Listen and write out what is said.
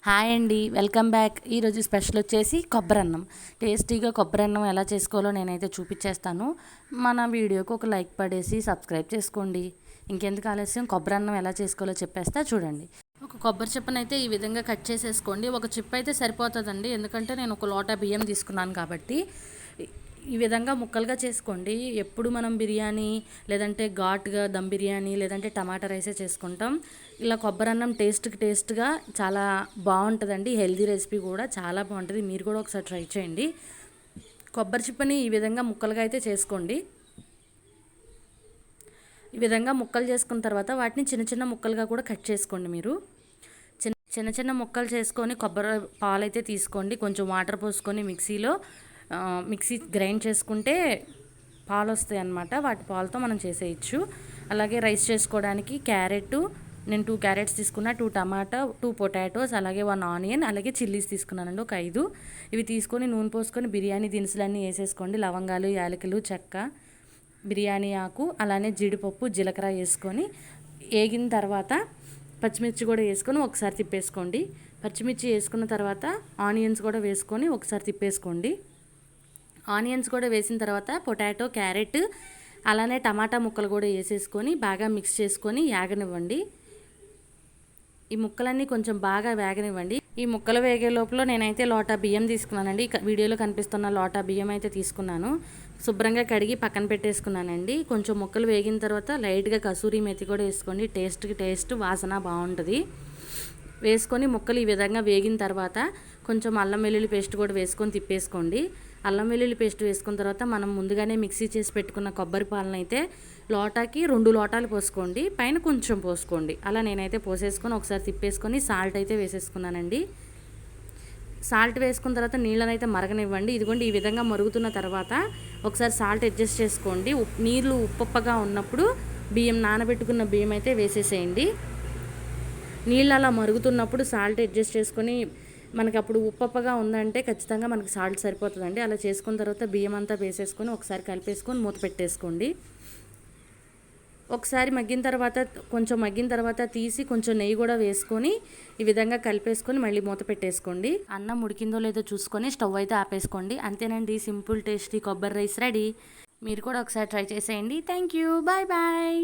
Hi అండి, welcome back. ఈరోజు special వచ్చేసి కొబ్బరన్నం. టేస్టీగా కొబ్బరన్నం ఎలా చేసుకోవాలో నేనైతే చూపించేస్తాను. మన వీడియోకి ఒక లైక్ పడేసి సబ్స్క్రైబ్ చేసుకోండి. ఇంకెందుకు ఆలస్యం, కొబ్బరన్నం ఎలా చేసుకోవాలో చెప్పేస్తా చూడండి. ఒక కొబ్బరి చిప్పనైతే ఈ విధంగా కట్ చేసేసుకోండి. ఒక చిప్ అయితే సరిపోతుందండి, ఎందుకంటే నేను ఒక లోటా బియ్యం తీసుకున్నాను కాబట్టి. ఈ విధంగా ముక్కలుగా చేసుకోండి. ఎప్పుడు మనం బిర్యానీ లేదంటే ఘాటుగా దమ్ బిర్యానీ లేదంటే టమాటా రైసే చేసుకుంటాం. ఇలా కొబ్బరన్నం టేస్ట్గా చాలా బాగుంటుందండి. హెల్దీ రెసిపీ కూడా చాలా బాగుంటుంది. మీరు కూడా ఒకసారి ట్రై చేయండి. కొబ్బరి చిప్పని ఈ విధంగా ముక్కలుగా అయితే చేసుకోండి. ఈ విధంగా ముక్కలు చేసుకున్న తర్వాత వాటిని చిన్న చిన్న ముక్కలుగా కూడా కట్ చేసుకోండి. మీరు చిన్న చిన్న ముక్కలు చేసుకొని కొబ్బరి పాలు అయితే తీసుకోండి. కొంచెం వాటర్ పోసుకొని మిక్సీ గ్రైండ్ చేసుకుంటే పాలు వస్తాయి అన్నమాట. వాటి పాలతో మనం చేసేయచ్చు. అలాగే రైస్ చేసుకోవడానికి నేను 2 క్యారెట్స్ తీసుకున్నా, 2 టమాటా, 2 పొటాటోస్, అలాగే 1 ఆనియన్, అలాగే చిల్లీస్ తీసుకున్నానండి, ఒక 5. ఇవి తీసుకొని నూనె పోసుకొని బిర్యానీ దినుసులన్నీ వేసేసుకోండి. లవంగాలు, యాలకులు, చెక్క, బిర్యానీ ఆకు, అలానే జీడిపప్పు, జీలకర్ర వేసుకొని వేగిన తర్వాత పచ్చిమిర్చి కూడా వేసుకొని ఒకసారి తిప్పేసుకోండి. పచ్చిమిర్చి వేసుకున్న తర్వాత ఆనియన్స్ కూడా వేసుకొని ఒకసారి తిప్పేసుకోండి. ఆనియన్స్ కూడా వేసిన తర్వాత పొటాటో, క్యారెట్, అలానే టమాటా ముక్కలు కూడా వేసేసుకొని బాగా మిక్స్ చేసుకొని వేగనివ్వండి. ఈ ముక్కలన్నీ కొంచెం బాగా వేగనివ్వండి. ఈ ముక్కలు వేగే లోపల నేనైతే లోటా బియ్యం తీసుకున్నానండి. వీడియోలో కనిపిస్తున్న లోటా బియ్యం అయితే తీసుకున్నాను. శుభ్రంగా కడిగి పక్కన పెట్టేసుకున్నానండి. కొంచెం ముక్కలు వేగిన తర్వాత లైట్గా కసూరి మెతి కూడా వేసుకోండి. టేస్ట్ వాసన బాగుంటుంది. వేసుకొని ముక్కలు ఈ విధంగా వేగిన తర్వాత కొంచెం అల్లం వెల్లుల్లి పేస్ట్ కూడా వేసుకొని తిప్పేసుకోండి. అల్లం వెల్లుల్లి పేస్ట్ వేసుకున్న తర్వాత మనం ముందుగానే మిక్సీ చేసి పెట్టుకున్న కొబ్బరి పాలను అయితే లోటాకి 2 లోటాలు పోసుకోండి. పైన కొంచెం పోసుకోండి. అలా నేనైతే పోసేసుకొని ఒకసారి తిప్పేసుకొని సాల్ట్ అయితే వేసేసుకున్నానండి. సాల్ట్ వేసుకున్న తర్వాత నీళ్ళని అయితే మరగనివ్వండి. ఇదిగోండి, ఈ విధంగా మరుగుతున్న తర్వాత ఒకసారి సాల్ట్ అడ్జస్ట్ చేసుకోండి. నీళ్ళు ఉప్పగా ఉన్నప్పుడు నానబెట్టుకున్న బియ్యం అయితే వేసేసేయండి. నీళ్ళు అలా మరుగుతున్నప్పుడు సాల్ట్ అడ్జస్ట్ చేసుకొని మనకి అప్పుడు ఉప్పగా ఉందంటే ఖచ్చితంగా మనకి సాల్ట్ సరిపోతుందండి. అలా చేసుకున్న తర్వాత బియ్యం అంతా వేసేసుకొని ఒకసారి కలిపేసుకొని మూత పెట్టేసుకోండి. ఒకసారి కొంచెం మగ్గిన తర్వాత తీసి కొంచెం నెయ్యి కూడా వేసుకొని ఈ విధంగా కలిపేసుకొని మళ్ళీ మూత పెట్టేసుకోండి. అన్నం ఉడికిందో లేదో చూసుకొని స్టవ్ అయితే ఆపేసుకోండి. అంతేనండి, సింపుల్ టేస్టీ కొబ్బరి రైస్ రెడీ. మీరు కూడా ఒకసారి ట్రై చేసేయండి. Thank you, bye bye.